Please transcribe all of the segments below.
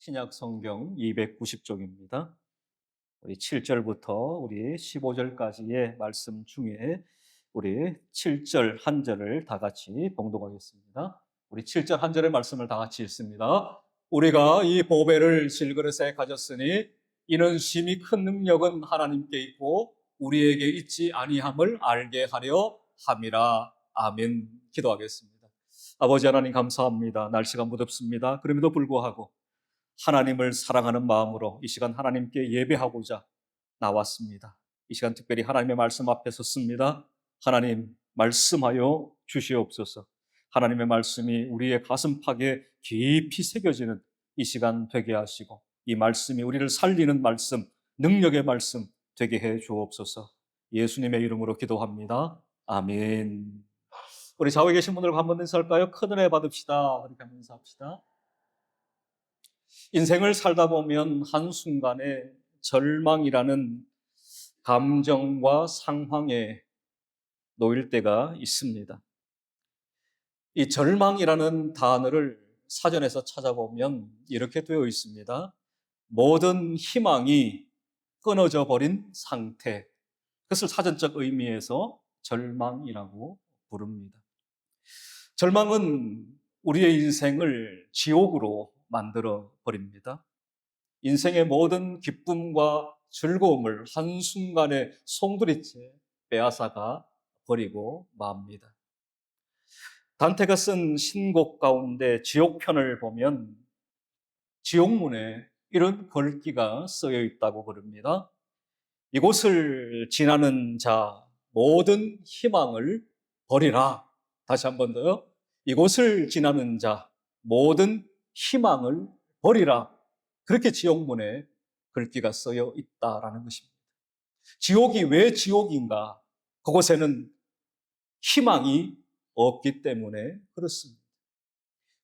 신약 성경 290쪽입니다. 우리 7절부터 우리 15절까지의 말씀 중에 우리 7절 한 절을 다 같이 봉독하겠습니다. 우리 7절 한 절의 말씀을 다 같이 읽습니다. 우리가 이 보배를 질그릇에 가졌으니 이는 심히 큰 능력은 하나님께 있고 우리에게 있지 아니함을 알게 하려 함이라. 아멘. 기도하겠습니다. 아버지 하나님 감사합니다. 날씨가 무덥습니다. 그럼에도 불구하고 하나님을 사랑하는 마음으로 이 시간 하나님께 예배하고자 나왔습니다. 이 시간 특별히 하나님의 말씀 앞에 섰습니다. 하나님 말씀하여 주시옵소서. 하나님의 말씀이 우리의 가슴팍에 깊이 새겨지는 이 시간 되게 하시고 이 말씀이 우리를 살리는 말씀, 능력의 말씀 되게 해 주옵소서. 예수님의 이름으로 기도합니다. 아멘. 우리 좌우에 계신 분들과 한번 인사할까요? 큰 은혜 받읍시다. 그렇게 한번 인사합시다. 인생을 살다 보면 한순간에 절망이라는 감정과 상황에 놓일 때가 있습니다. 이 절망이라는 단어를 사전에서 찾아보면 이렇게 되어 있습니다. 모든 희망이 끊어져 버린 상태. 그것을 사전적 의미에서 절망이라고 부릅니다. 절망은 우리의 인생을 지옥으로 만들어 버립니다. 인생의 모든 기쁨과 즐거움을 한순간에 송두리째 빼앗아가 버리고 맙니다. 단테가 쓴 신곡 가운데 지옥편을 보면 지옥문에 이런 글귀가 쓰여 있다고 그럽니다. 이곳을 지나는 자 모든 희망을 버리라. 다시 한 번 더요. 이곳을 지나는 자 모든 희망을 버리라. 그렇게 지옥문에 글귀가 쓰여 있다라는 것입니다. 지옥이 왜 지옥인가? 그곳에는 희망이 없기 때문에 그렇습니다.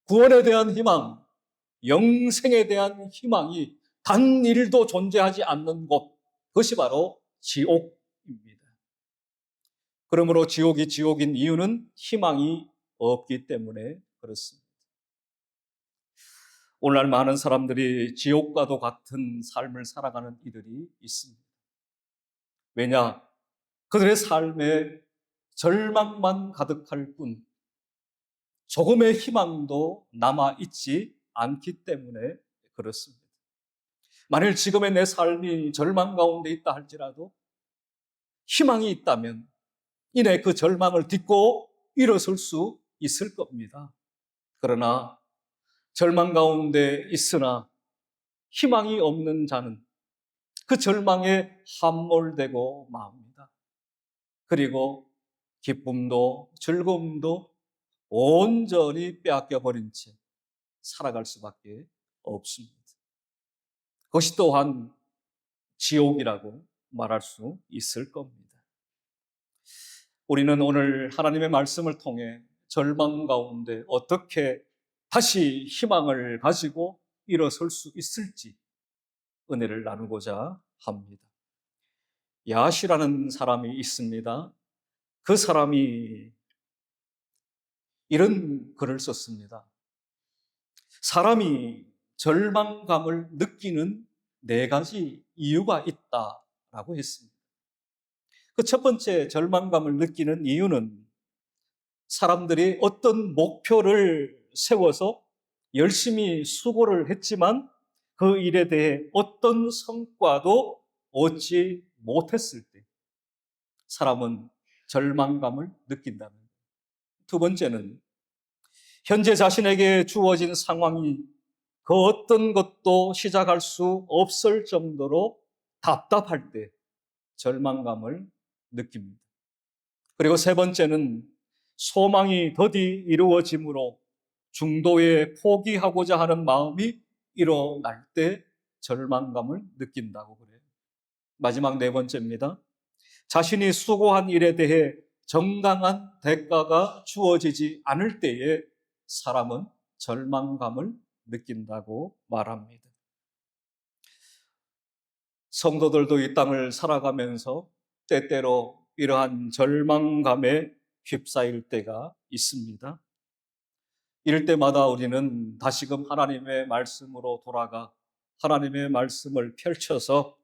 구원에 대한 희망, 영생에 대한 희망이 단 1도 존재하지 않는 곳, 그것이 바로 지옥입니다. 그러므로 지옥이 지옥인 이유는 희망이 없기 때문에 그렇습니다. 오늘날 많은 사람들이 지옥과도 같은 삶을 살아가는 이들이 있습니다. 왜냐? 그들의 삶에 절망만 가득할 뿐 조금의 희망도 남아있지 않기 때문에 그렇습니다. 만일 지금의 내 삶이 절망 가운데 있다 할지라도 희망이 있다면 이내 그 절망을 딛고 일어설 수 있을 겁니다. 그러나 절망 가운데 있으나 희망이 없는 자는 그 절망에 함몰되고 맙니다. 그리고 기쁨도 즐거움도 온전히 빼앗겨 버린 채 살아갈 수밖에 없습니다. 그것이 또한 지옥이라고 말할 수 있을 겁니다. 우리는 오늘 하나님의 말씀을 통해 절망 가운데 어떻게 다시 희망을 가지고 일어설 수 있을지 은혜를 나누고자 합니다. 야시라는 사람이 있습니다. 그 사람이 이런 글을 썼습니다. 사람이 절망감을 느끼는 4가지 이유가 있다라고 했습니다. 그 첫 번째 절망감을 느끼는 이유는 사람들이 어떤 목표를 세워서 열심히 수고를 했지만 그 일에 대해 어떤 성과도 얻지 못했을 때 사람은 절망감을 느낀다는 거예요. 두 번째는 현재 자신에게 주어진 상황이 그 어떤 것도 시작할 수 없을 정도로 답답할 때 절망감을 느낍니다. 그리고 세 번째는 소망이 더디 이루어짐으로 중도에 포기하고자 하는 마음이 일어날 때 절망감을 느낀다고 그래요. 마지막 4번째입니다. 자신이 수고한 일에 대해 정당한 대가가 주어지지 않을 때에 사람은 절망감을 느낀다고 말합니다. 성도들도 이 땅을 살아가면서 때때로 이러한 절망감에 휩싸일 때가 있습니다. 이럴 때마다 우리는 다시금 하나님의 말씀으로 돌아가 하나님의 말씀을 펼쳐서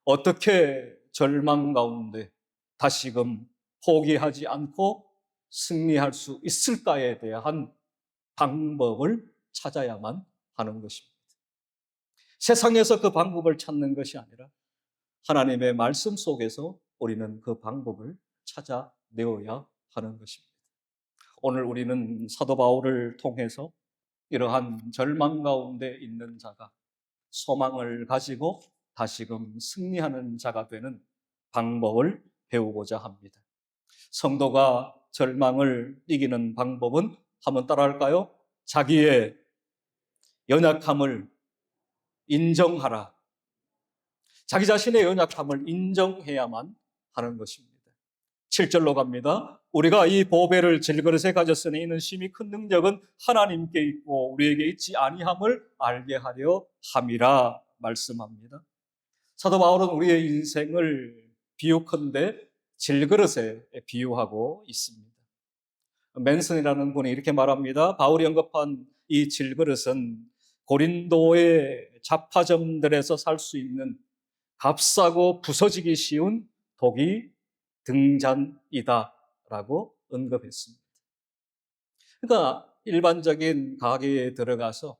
어떻게 절망 가운데 다시금 포기하지 않고 승리할 수 있을까에 대한 방법을 찾아야만 하는 것입니다. 세상에서 그 방법을 찾는 것이 아니라 하나님의 말씀 속에서 우리는 그 방법을 찾아내어야 하는 것입니다. 오늘 우리는 사도 바울을 통해서 이러한 절망 가운데 있는 자가 소망을 가지고 다시금 승리하는 자가 되는 방법을 배우고자 합니다. 성도가 절망을 이기는 방법은 한번 따라할까요? 자기의 연약함을 인정하라. 자기 자신의 연약함을 인정해야만 하는 것입니다. 7절로 갑니다. 우리가 이 보배를 질그릇에 가졌으니 이는 심히 큰 능력은 하나님께 있고 우리에게 있지 아니함을 알게 하려 함이라 말씀합니다. 사도 바울은 우리의 인생을 비유컨대 질그릇에 비유하고 있습니다. 맨슨이라는 분이 이렇게 말합니다. 바울이 언급한 이 질그릇은 고린도의 잡화점들에서 살 수 있는 값싸고 부서지기 쉬운 독이 등잔이다라고 언급했습니다. 그러니까 일반적인 가게에 들어가서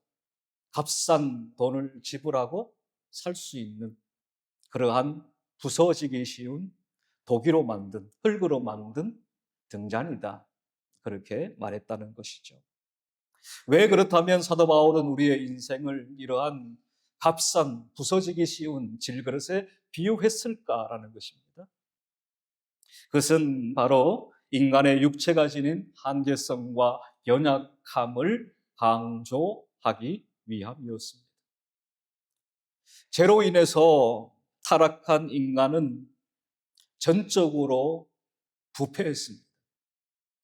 값싼 돈을 지불하고 살 수 있는 그러한 부서지기 쉬운 독으로 만든, 흙으로 만든 등잔이다. 그렇게 말했다는 것이죠. 왜 그렇다면 사도 바울은 우리의 인생을 이러한 값싼 부서지기 쉬운 질그릇에 비유했을까라는 것입니다. 그것은 바로 인간의 육체가 지닌 한계성과 연약함을 강조하기 위함이었습니다. 죄로 인해서 타락한 인간은 전적으로 부패했습니다.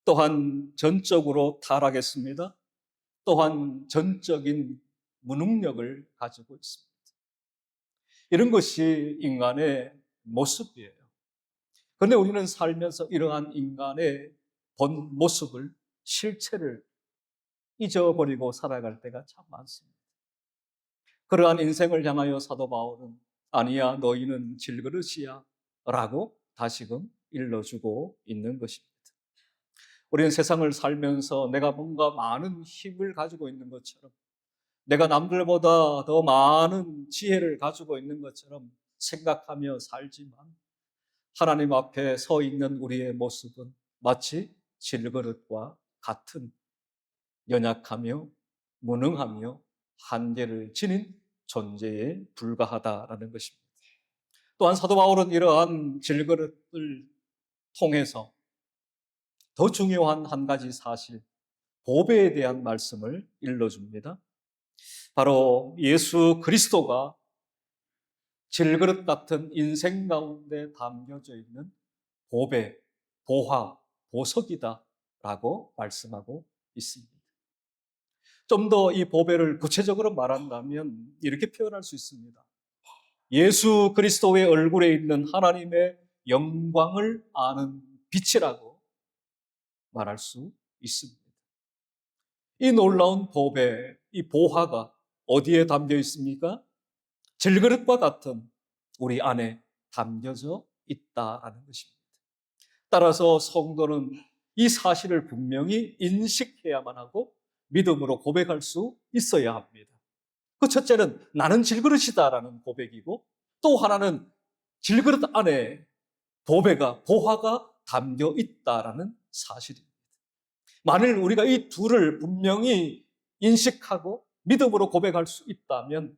또한 전적으로 타락했습니다. 또한 전적인 무능력을 가지고 있습니다. 이런 것이 인간의 모습이에요. 그런데 우리는 살면서 이러한 인간의 본 모습을, 실체를 잊어버리고 살아갈 때가 참 많습니다. 그러한 인생을 향하여 사도 바울은 아니야 너희는 질그릇이야 라고 다시금 일러주고 있는 것입니다. 우리는 세상을 살면서 내가 뭔가 많은 힘을 가지고 있는 것처럼 내가 남들보다 더 많은 지혜를 가지고 있는 것처럼 생각하며 살지만 하나님 앞에 서 있는 우리의 모습은 마치 질그릇과 같은 연약하며 무능하며 한계를 지닌 존재에 불과하다라는 것입니다. 또한 사도 바울은 이러한 질그릇을 통해서 더 중요한 한 가지 사실, 보배에 대한 말씀을 일러줍니다. 바로 예수 그리스도가 질그릇 같은 인생 가운데 담겨져 있는 보배, 보화, 보석이다라고 말씀하고 있습니다. 좀 더 이 보배를 구체적으로 말한다면 이렇게 표현할 수 있습니다. 예수 그리스도의 얼굴에 있는 하나님의 영광을 아는 빛이라고 말할 수 있습니다. 이 놀라운 보배, 이 보화가 어디에 담겨 있습니까? 질그릇과 같은 우리 안에 담겨져 있다라는 것입니다. 따라서 성도는 이 사실을 분명히 인식해야만 하고 믿음으로 고백할 수 있어야 합니다. 그 첫째는 나는 질그릇이다라는 고백이고 또 하나는 질그릇 안에 보배가, 보화가 담겨 있다라는 사실입니다. 만일 우리가 이 둘을 분명히 인식하고 믿음으로 고백할 수 있다면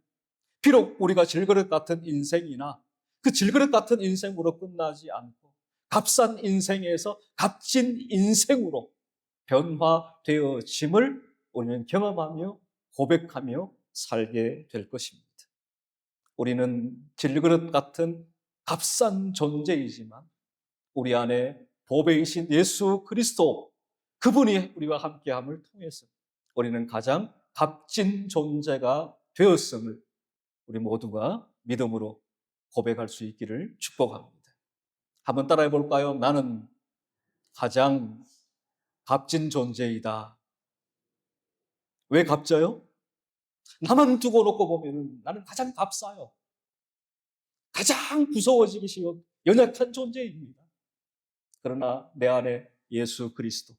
비록 우리가 질그릇 같은 인생이나 그 질그릇 같은 인생으로 끝나지 않고 값싼 인생에서 값진 인생으로 변화되어짐을 우리는 경험하며 고백하며 살게 될 것입니다. 우리는 질그릇 같은 값싼 존재이지만 우리 안에 보배이신 예수 그리스도 그분이 우리와 함께함을 통해서 우리는 가장 값진 존재가 되었음을 우리 모두가 믿음으로 고백할 수 있기를 축복합니다. 한번 따라해 볼까요? 나는 가장 값진 존재이다. 왜 값져요? 나만 두고 놓고 보면 나는 가장 값싸요. 가장 무서워지기 쉬운 연약한 존재입니다. 그러나 내 안에 예수 그리스도,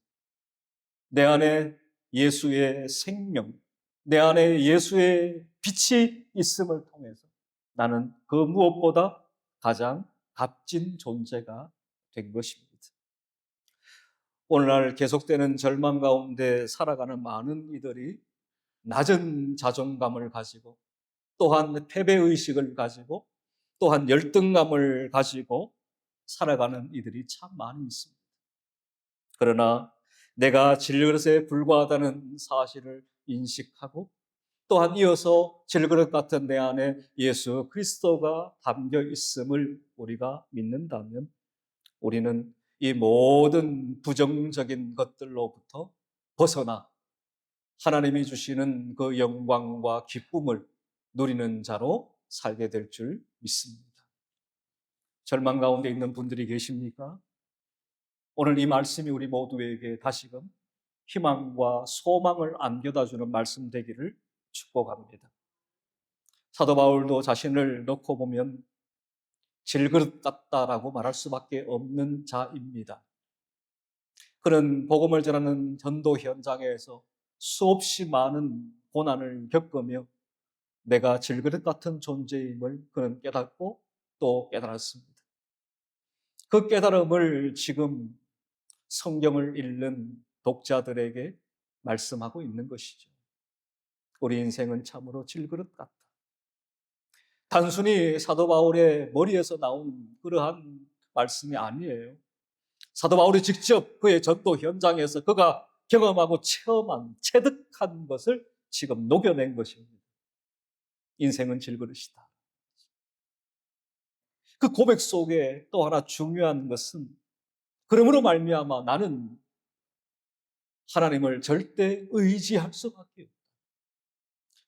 내 안에 예수의 생명, 내 안에 예수의 빛이 있음을 통해서 나는 그 무엇보다 가장 값진 존재가 된 것입니다. 오늘날 계속되는 절망 가운데 살아가는 많은 이들이 낮은 자존감을 가지고, 또한 패배의식을 가지고, 또한 열등감을 가지고 살아가는 이들이 참 많이 있습니다. 그러나 내가 질그릇에 불과하다는 사실을 인식하고, 또한 이어서 질그릇 같은 내 안에 예수 그리스도가 담겨 있음을 우리가 믿는다면, 우리는 이 모든 부정적인 것들로부터 벗어나 하나님이 주시는 그 영광과 기쁨을 누리는 자로 살게 될 줄 믿습니다. 절망 가운데 있는 분들이 계십니까? 오늘 이 말씀이 우리 모두에게 다시금 희망과 소망을 안겨다 주는 말씀 되기를 축복합니다. 사도 바울도 자신을 놓고 보면 질그릇 같다라고 말할 수밖에 없는 자입니다. 그런 복음을 전하는 전도 현장에서 수없이 많은 고난을 겪으며 내가 질그릇 같은 존재임을 그는 깨닫고 또 깨달았습니다. 그 깨달음을 지금 성경을 읽는 독자들에게 말씀하고 있는 것이죠. 우리 인생은 참으로 질그릇 같다. 단순히 사도 바울의 머리에서 나온 그러한 말씀이 아니에요. 사도 바울이 직접 그의 전도 현장에서 그가 경험하고 체험한, 체득한 것을 지금 녹여낸 것입니다. 인생은 질그릇이다. 그 고백 속에 또 하나 중요한 것은, 그러므로 말미암아 나는 하나님을 절대 의지할 수밖에 없다.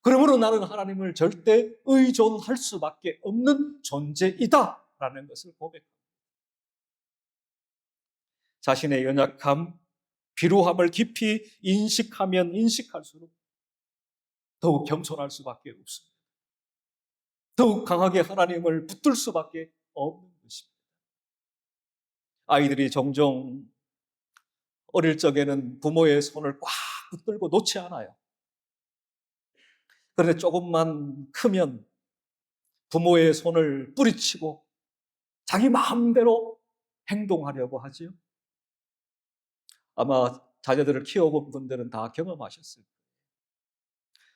그러므로 나는 하나님을 절대 의존할 수밖에 없는 존재이다 라는 것을 고백합니다. 자신의 연약함, 비루함을 깊이 인식하면 인식할수록 더욱 겸손할 수밖에 없습니다. 더욱 강하게 하나님을 붙들 수밖에 없는 것입니다. 아이들이 종종 어릴 적에는 부모의 손을 꽉 붙들고 놓지 않아요. 그런데 조금만 크면 부모의 손을 뿌리치고 자기 마음대로 행동하려고 하지요. 아마 자녀들을 키워본 분들은 다 경험하셨을 거예요.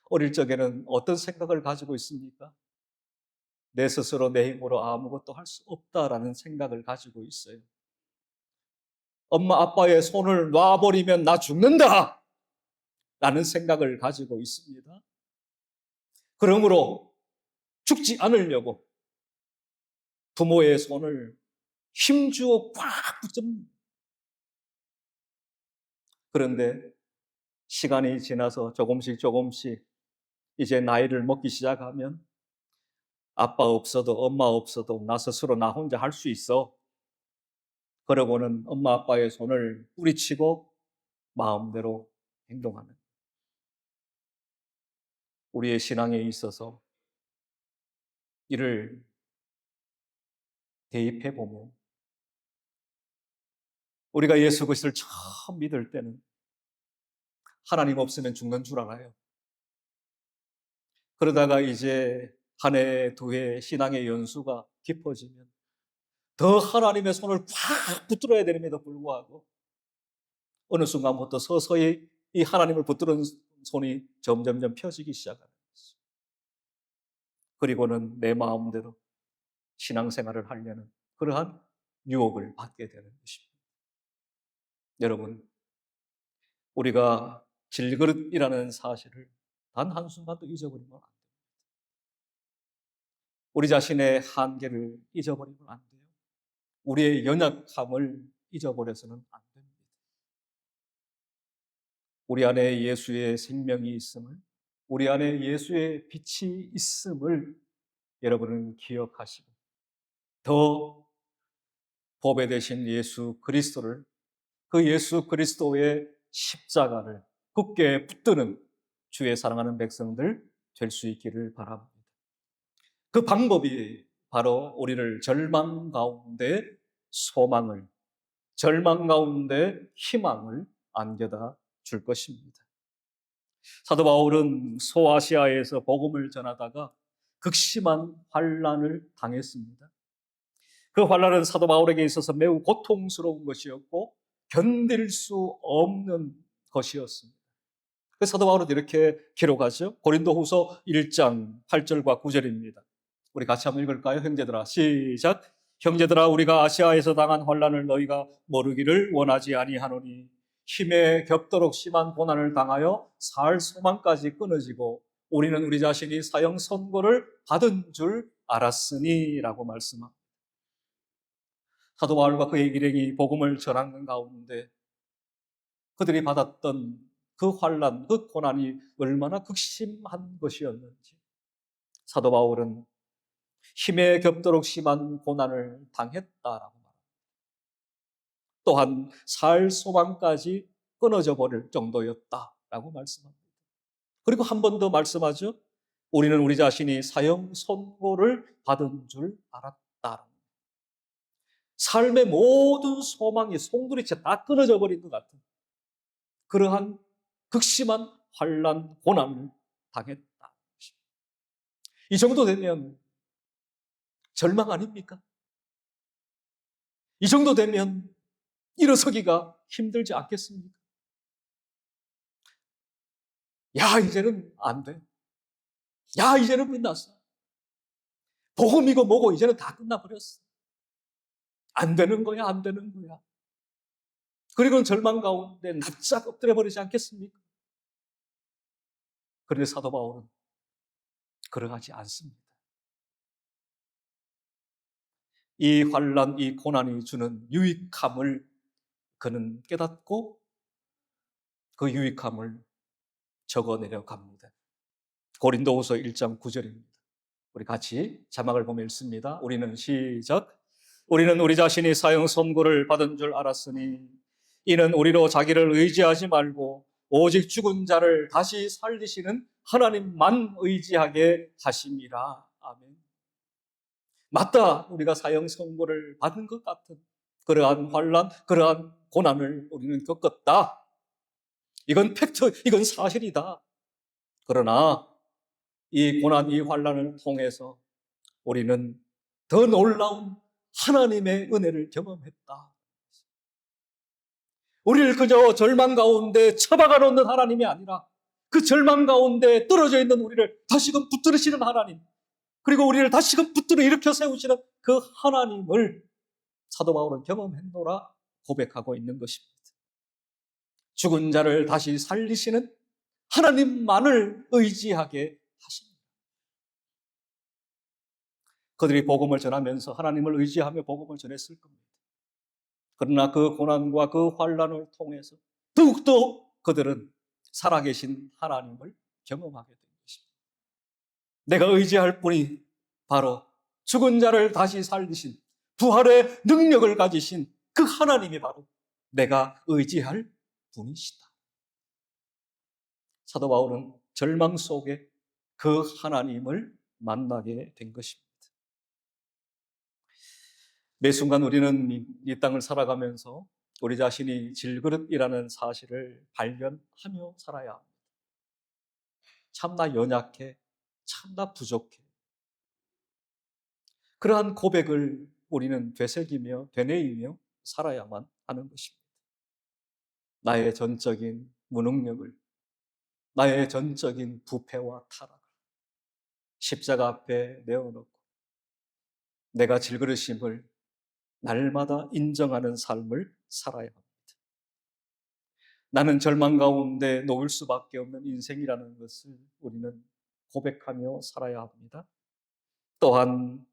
어릴 적에는 어떤 생각을 가지고 있습니까? 내 스스로 내 힘으로 아무것도 할 수 없다라는 생각을 가지고 있어요. 엄마 아빠의 손을 놔버리면 나 죽는다 라는 생각을 가지고 있습니다. 그러므로 죽지 않으려고 부모의 손을 힘주어 꽉 붙잡습니다. 그런데 시간이 지나서 조금씩 이제 나이를 먹기 시작하면 아빠 없어도 엄마 없어도 나 스스로 나 혼자 할 수 있어. 그러고는 엄마 아빠의 손을 뿌리치고 마음대로 행동하는, 우리의 신앙에 있어서 이를 대입해 보면, 우리가 예수 그리스도를 처음 믿을 때는 하나님 없으면 죽는 줄 알아요. 그러다가 이제 한 해, 두 해 신앙의 연수가 깊어지면 더 하나님의 손을 꽉 붙들어야 되는데도 불구하고 어느 순간부터 서서히 이 하나님을 붙드는 손이 점점점 펴지기 시작하는 것이죠. 그리고는 내 마음대로 신앙생활을 하려는 그러한 유혹을 받게 되는 것입니다. 여러분, 우리가 질그릇이라는 사실을 단 한순간도 잊어버리면 안 돼요. 우리 자신의 한계를 잊어버리면 안 돼요. 우리의 연약함을 잊어버려서는 안 됩니다. 우리 안에 예수의 생명이 있음을, 우리 안에 예수의 빛이 있음을 여러분은 기억하시고, 더 보배 되신 예수 그리스도를, 그 예수 그리스도의 십자가를 굳게 붙드는 주의 사랑하는 백성들 될 수 있기를 바랍니다. 그 방법이 바로 우리를 절망 가운데 소망을, 절망 가운데 희망을 안겨다 줄 것입니다. 사도 바울은 소아시아에서 복음을 전하다가 극심한 환난을 당했습니다. 그 환난은 사도 바울에게 있어서 매우 고통스러운 것이었고 견딜 수 없는 것이었습니다. 그 사도 바울은 이렇게 기록하죠. 고린도후서 1장 8절과 9절입니다. 우리 같이 한번 읽을까요? 형제들아, 시작. 형제들아, 우리가 아시아에서 당한 환난을 너희가 모르기를 원하지 아니하노니 힘에 겹도록 심한 고난을 당하여 살 소망까지 끊어지고 우리는 우리 자신이 사형 선고를 받은 줄 알았으니 라고 말씀합니다. 사도 바울과 그의 일행이 복음을 전하는 가운데 그들이 받았던 그 환난, 그 고난이 얼마나 극심한 것이었는지 사도 바울은 힘에 겹도록 심한 고난을 당했다라고 말합니다. 또한 살 소망까지 끊어져 버릴 정도였다라고 말씀합니다. 그리고 한 번 더 말씀하죠. 우리는 우리 자신이 사형 선고를 받은 줄 알았다. 삶의 모든 소망이 송두리째 다 끊어져 버린 것 같은 그러한 극심한 환난, 고난을 당했다. 이 정도 되면 절망 아닙니까? 이 정도 되면 일어서기가 힘들지 않겠습니까? 야, 이제는 안 돼. 야, 이제는 끝났어. 복음이고 뭐고 이제는 다 끝나버렸어. 안 되는 거야, 안 되는 거야. 그리고 절망 가운데 납작 엎드려 버리지 않겠습니까? 그런데 사도 바울은 그러하지 않습니다. 이 환난, 이 고난이 주는 유익함을 그는 깨닫고 그 유익함을 적어내려 갑니다. 고린도후서 1장 9절입니다. 우리 같이 자막을 보며 읽습니다. 우리는 시작. 우리는 우리 자신이 사형 선고를 받은 줄 알았으니 이는 우리로 자기를 의지하지 말고 오직 죽은 자를 다시 살리시는 하나님만 의지하게 하심이라. 아멘. 맞다. 우리가 사형 선고를 받은 것 같은 그러한 환난, 그러한 고난을 우리는 겪었다. 이건 팩트, 이건 사실이다. 그러나 이 고난, 이 환난을 통해서 우리는 더 놀라운 하나님의 은혜를 경험했다. 우리를 그저 절망 가운데 처박아 놓는 하나님이 아니라 그 절망 가운데 떨어져 있는 우리를 다시금 붙들으시는 하나님, 그리고 우리를 다시금 붙들어 일으켜 세우시는 그 하나님을 사도 바울은 경험했노라 고백하고 있는 것입니다. 죽은 자를 다시 살리시는 하나님만을 의지하게 하십니다. 그들이 복음을 전하면서 하나님을 의지하며 복음을 전했을 겁니다. 그러나 그 고난과 그 환난을 통해서 더욱더 그들은 살아계신 하나님을 경험하게 된 것입니다. 내가 의지할 분이 바로 죽은 자를 다시 살리신 부활의 능력을 가지신 그 하나님이 바로 내가 의지할 분이시다. 사도 바울은 절망 속에 그 하나님을 만나게 된 것입니다. 매 순간 우리는 이 땅을 살아가면서 우리 자신이 질그릇이라는 사실을 발견하며 살아야 합니다. 참나 연약해, 참나 부족해. 그러한 고백을 우리는 되새기며 되뇌이며 살아야만 하는 것입니다. 나의 전적인 무능력을, 나의 전적인 부패와 타락을 십자가 앞에 내어놓고 내가 질그릇임을 날마다 인정하는 삶을 살아야 합니다. 나는 절망 가운데 놓일 수밖에 없는 인생이라는 것을 우리는 고백하며 살아야 합니다. 또한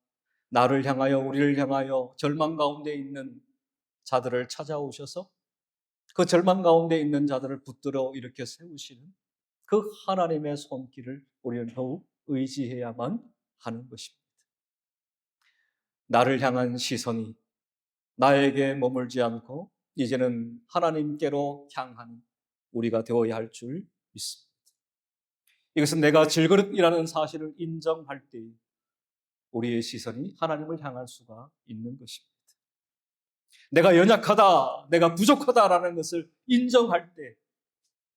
나를 향하여, 우리를 향하여 절망 가운데 있는 자들을 찾아오셔서 그 절망 가운데 있는 자들을 붙들어 일으켜 세우시는 그 하나님의 손길을 우리는 더욱 의지해야만 하는 것입니다. 나를 향한 시선이 나에게 머물지 않고 이제는 하나님께로 향하는 우리가 되어야 할 줄 믿습니다. 이것은 내가 질그릇이라는 사실을 인정할 때 우리의 시선이 하나님을 향할 수가 있는 것입니다. 내가 연약하다, 내가 부족하다라는 것을 인정할 때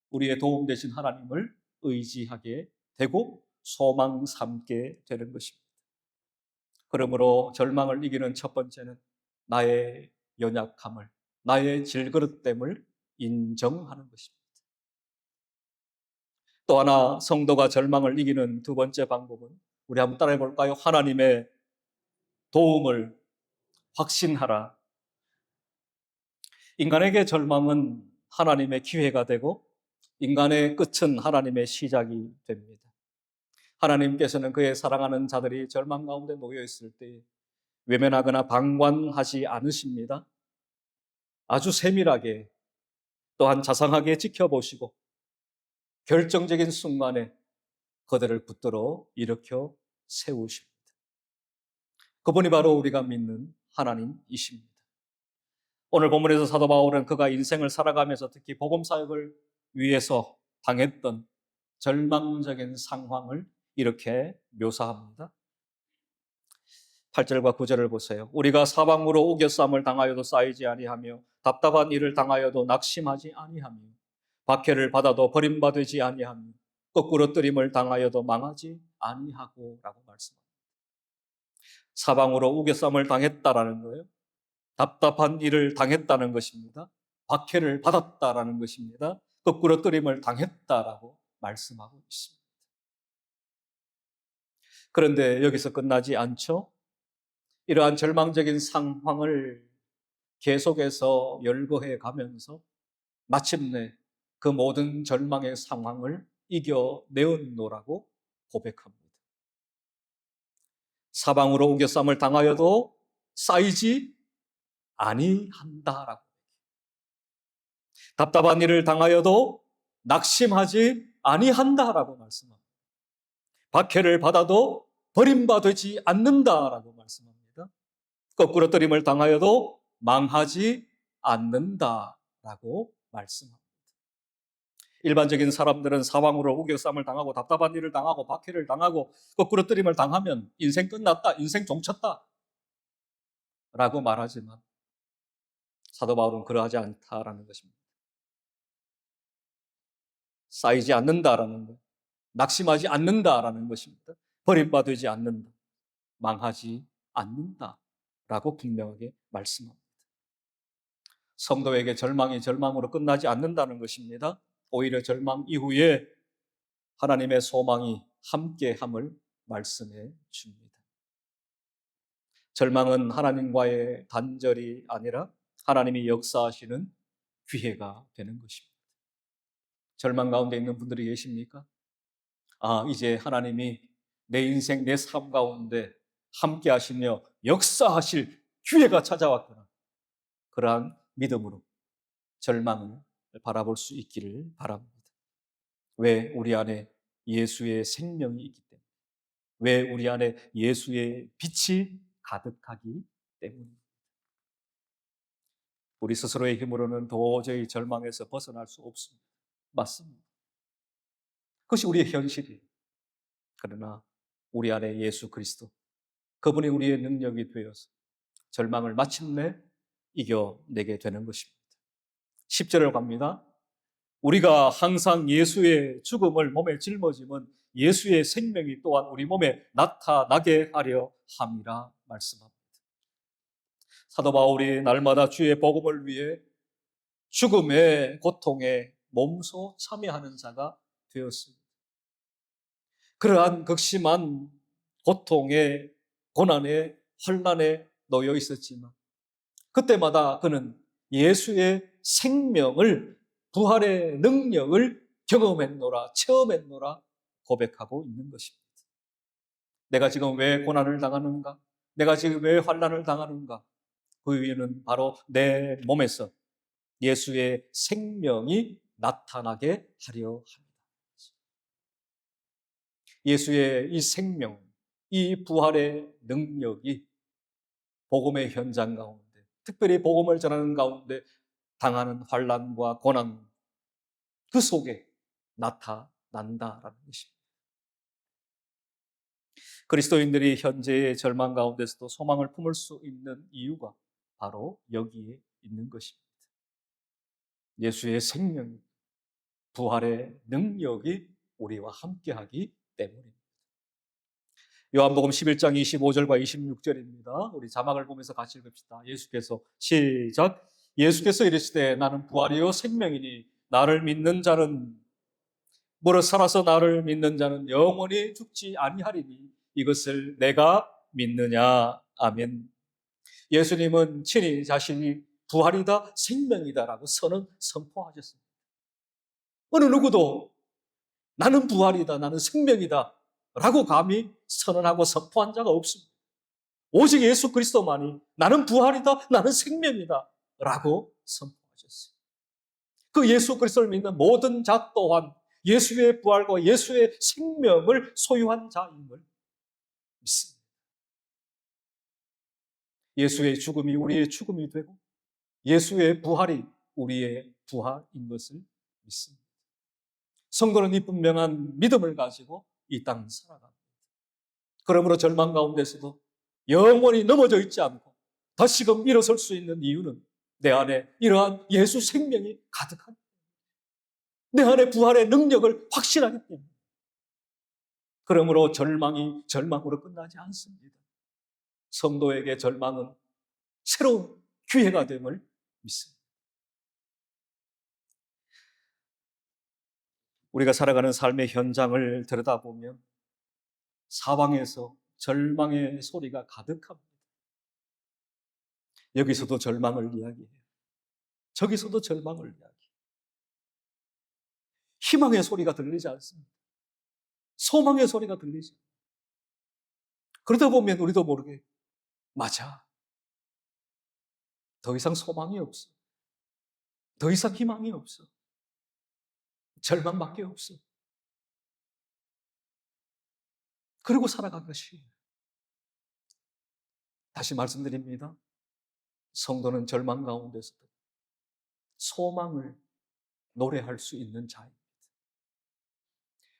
우리의 도움 되신 하나님을 의지하게 되고 소망 삼게 되는 것입니다. 그러므로 절망을 이기는 첫 번째는 나의 연약함을, 나의 질그릇됨을 인정하는 것입니다. 또 하나 성도가 절망을 이기는 두 번째 방법은 우리 한번 따라해 볼까요? 하나님의 도움을 확신하라. 인간에게 절망은 하나님의 기회가 되고 인간의 끝은 하나님의 시작이 됩니다. 하나님께서는 그의 사랑하는 자들이 절망 가운데 놓여 있을 때 외면하거나 방관하지 않으십니다. 아주 세밀하게 또한 자상하게 지켜보시고 결정적인 순간에 그들을 붙들어 일으켜 세우십니다. 그분이 바로 우리가 믿는 하나님이십니다. 오늘 본문에서 사도 바울은 그가 인생을 살아가면서 특히 복음 사역을 위해서 당했던 절망적인 상황을 이렇게 묘사합니다. 8절과 9절을 보세요. 우리가 사방으로 우겨쌈을 당하여도 쌓이지 아니하며 답답한 일을 당하여도 낙심하지 아니하며 박해를 받아도 버림받지 아니하며 거꾸로 뜨림을 당하여도 망하지 아니하고 라고 말씀합니다. 사방으로 우겨쌈을 당했다라는 거예요. 답답한 일을 당했다는 것입니다. 박해를 받았다라는 것입니다. 거꾸로 뜨림을 당했다라고 말씀하고 있습니다. 그런데 여기서 끝나지 않죠. 이러한 절망적인 상황을 계속해서 열거해 가면서 마침내 그 모든 절망의 상황을 이겨내었노라고 고백합니다. 사방으로 우겨쌈을 당하여도 쌓이지 아니한다라고. 답답한 일을 당하여도 낙심하지 아니한다라고 말씀합니다. 박해를 받아도 버림받지 않는다라고 말씀합니다. 거꾸로 뜨림을 당하여도 망하지 않는다라고 말씀합니다. 일반적인 사람들은 사방으로 우겨쌈을 당하고 답답한 일을 당하고 박해를 당하고 거꾸로 뜨림을 당하면 인생 끝났다, 인생 종쳤다 라고 말하지만 사도 바울은 그러하지 않다라는 것입니다. 쌓이지 않는다라는 것, 낙심하지 않는다라는 것입니다. 버림받지 않는다, 망하지 않는다라고 분명하게 말씀합니다. 성도에게 절망이 절망으로 끝나지 않는다는 것입니다. 오히려 절망 이후에 하나님의 소망이 함께함을 말씀해 줍니다. 절망은 하나님과의 단절이 아니라 하나님이 역사하시는 기회가 되는 것입니다. 절망 가운데 있는 분들이 계십니까? 이제 하나님이 내 인생, 내 삶 가운데 함께 하시며 역사하실 기회가 찾아왔구나. 그러한 믿음으로 절망을 바라볼 수 있기를 바랍니다. 왜? 우리 안에 예수의 생명이 있기 때문에. 왜? 우리 안에 예수의 빛이 가득하기 때문입니다. 우리 스스로의 힘으로는 도저히 절망에서 벗어날 수 없습니다. 맞습니다. 그것이 우리의 현실이에요. 그러나 우리 안에 예수 그리스도, 그분이 우리의 능력이 되어서 절망을 마침내 이겨내게 되는 것입니다. 10절을 갑니다. 우리가 항상 예수의 죽음을 몸에 짊어지면 예수의 생명이 또한 우리 몸에 나타나게 하려 함이라 말씀합니다. 사도 바울이 날마다 주의 복음을 위해 죽음의 고통에 몸소 참여하는 자가 되었습니다. 그러한 극심한 고통에, 고난에, 환난에 놓여 있었지만 그때마다 그는 예수의 생명을, 부활의 능력을 경험했노라, 체험했노라 고백하고 있는 것입니다. 내가 지금 왜 고난을 당하는가? 내가 지금 왜 환난을 당하는가? 그 이유는 바로 내 몸에서 예수의 생명이 나타나게 하려 합니다. 예수의 이 생명, 이 부활의 능력이 복음의 현장 가운데, 특별히 복음을 전하는 가운데 당하는 환난과 고난 그 속에 나타난다라는 것입니다. 그리스도인들이 현재의 절망 가운데서도 소망을 품을 수 있는 이유가 바로 여기에 있는 것입니다. 예수의 생명, 부활의 능력이 우리와 함께하기 때문입니다. 요한복음 11장 25절과 26절입니다. 우리 자막을 보면서 같이 읽읍시다. 예수께서 시작. 예수께서 이르시되 나는 부활이요 생명이니 나를 믿는 자는 무릇 살아서 나를 믿는 자는 영원히 죽지 아니하리니 이것을 내가 믿느냐. 아멘. 예수님은 친히 자신이 부활이다 생명이다라고 선포하셨습니다. 어느 누구도 나는 부활이다 나는 생명이다 라고 감히 선언하고 선포한 자가 없습니다. 오직 예수 그리스도만이 나는 부활이다 나는 생명이다 라고 선포하셨어요. 그 예수 그리스도를 믿는 모든 자 또한 예수의 부활과 예수의 생명을 소유한 자임을 믿습니다. 예수의 죽음이 우리의 죽음이 되고 예수의 부활이 우리의 부활인 것을 믿습니다. 성도는 이 분명한 믿음을 가지고 이 땅을 살아갑니다. 그러므로 절망 가운데서도 영원히 넘어져 있지 않고 다시금 일어설 수 있는 이유는 내 안에 이러한 예수 생명이 가득한 내 안에 부활의 능력을 확신하기 때문에 그러므로 절망이 절망으로 끝나지 않습니다. 성도에게 절망은 새로운 기회가 됨을 믿습니다. 우리가 살아가는 삶의 현장을 들여다보면 사방에서 절망의 소리가 가득합니다. 여기서도 절망을 이야기해요. 저기서도 절망을 이야기해요. 희망의 소리가 들리지 않습니다. 소망의 소리가 들리지 않습니다. 그러다 보면 우리도 모르게 맞아. 더 이상 소망이 없어. 더 이상 희망이 없어. 절망밖에 없어. 그리고 살아간 것이. 다시 말씀드립니다. 성도는 절망 가운데서도 소망을 노래할 수 있는 자입니다.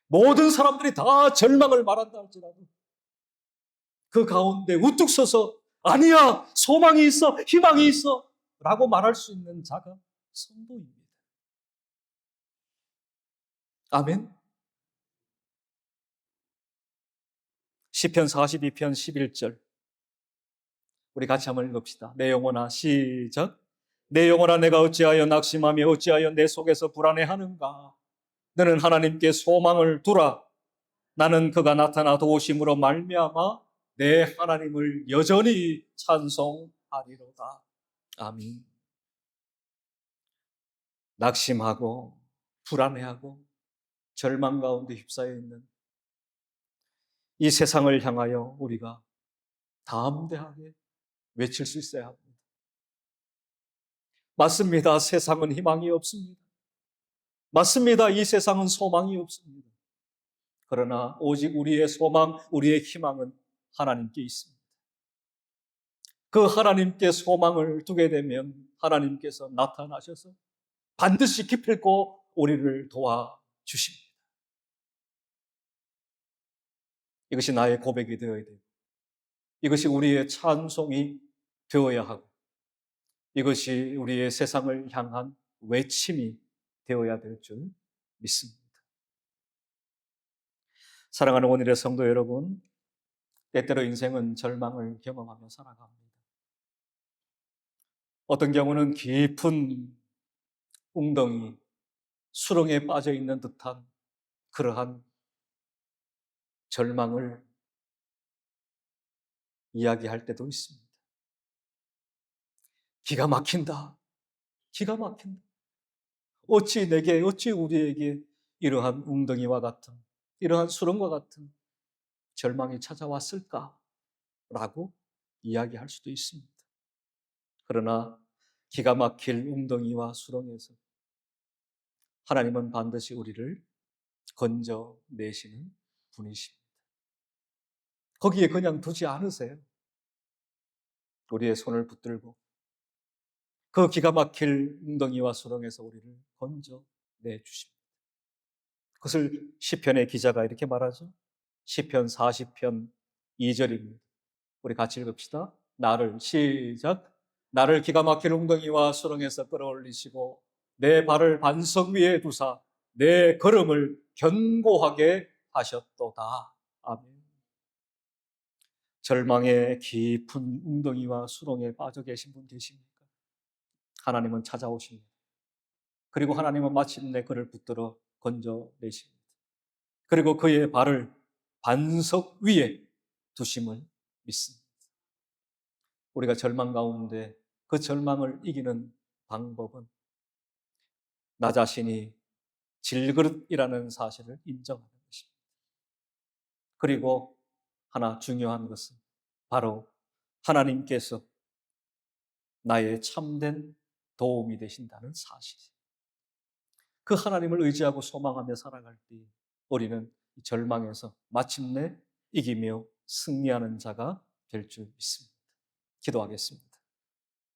모든 사람들이 다 절망을 말한다 할지라도 그 가운데 우뚝 서서 아니야, 소망이 있어, 희망이 있어 라고 말할 수 있는 자가 성도입니다. 아멘. 시편 42편 11절 우리 같이 한번 읽읍시다. 내 영혼아 시작. 내 영혼아 내가 어찌하여 낙심하며 어찌하여 내 속에서 불안해하는가. 너는 하나님께 소망을 두라. 나는 그가 나타나 도우심으로 말미암아 내 하나님을 여전히 찬송하리로다. 아멘. 낙심하고 불안해하고 절망 가운데 휩싸여 있는 이 세상을 향하여 우리가 담대하게 외칠 수 있어야 합니다. 맞습니다. 세상은 희망이 없습니다. 맞습니다. 이 세상은 소망이 없습니다. 그러나 오직 우리의 소망, 우리의 희망은 하나님께 있습니다. 그 하나님께 소망을 두게 되면 하나님께서 나타나셔서 반드시 기필코 우리를 도와주십니다. 이것이 나의 고백이 되어야 되고 이것이 우리의 찬송이 되어야 하고 이것이 우리의 세상을 향한 외침이 되어야 될 줄 믿습니다. 사랑하는 오늘의 성도 여러분, 때때로 인생은 절망을 경험하며 살아갑니다. 어떤 경우는 깊은 웅덩이, 수렁에 빠져 있는 듯한 그러한 절망을 이야기할 때도 있습니다. 기가 막힌다. 기가 막힌다. 어찌 내게, 어찌 우리에게 이러한 웅덩이와 같은, 이러한 수렁과 같은 절망이 찾아왔을까? 라고 이야기할 수도 있습니다. 그러나 기가 막힐 웅덩이와 수렁에서 하나님은 반드시 우리를 건져내시는 분이십니다. 거기에 그냥 두지 않으세요. 우리의 손을 붙들고 그 기가 막힐 웅덩이와 수렁에서 우리를 건져내 주십니다. 그것을 시편의 기자가 이렇게 말하죠. 시편 40편 2절입니다. 우리 같이 읽읍시다. 나를 시작. 나를 기가 막힌 웅덩이와 수렁에서 끌어올리시고 내 발을 반석 위에 두사 내 걸음을 견고하게 하셨도다. 아멘. 절망의 깊은 웅덩이와 수렁에 빠져 계신 분 계십니까? 하나님은 찾아오십니다. 그리고 하나님은 마침내 그를 붙들어 건져내십니다. 그리고 그의 발을 반석 위에 두심을 믿습니다. 우리가 절망 가운데 그 절망을 이기는 방법은 나 자신이 질그릇이라는 사실을 인정하는 것입니다. 그리고 하나 중요한 것은 바로 하나님께서 나의 참된 도움이 되신다는 사실이에요. 그 하나님을 의지하고 소망하며 살아갈 때 우리는 절망에서 마침내 이기며 승리하는 자가 될 줄 믿습니다. 기도하겠습니다.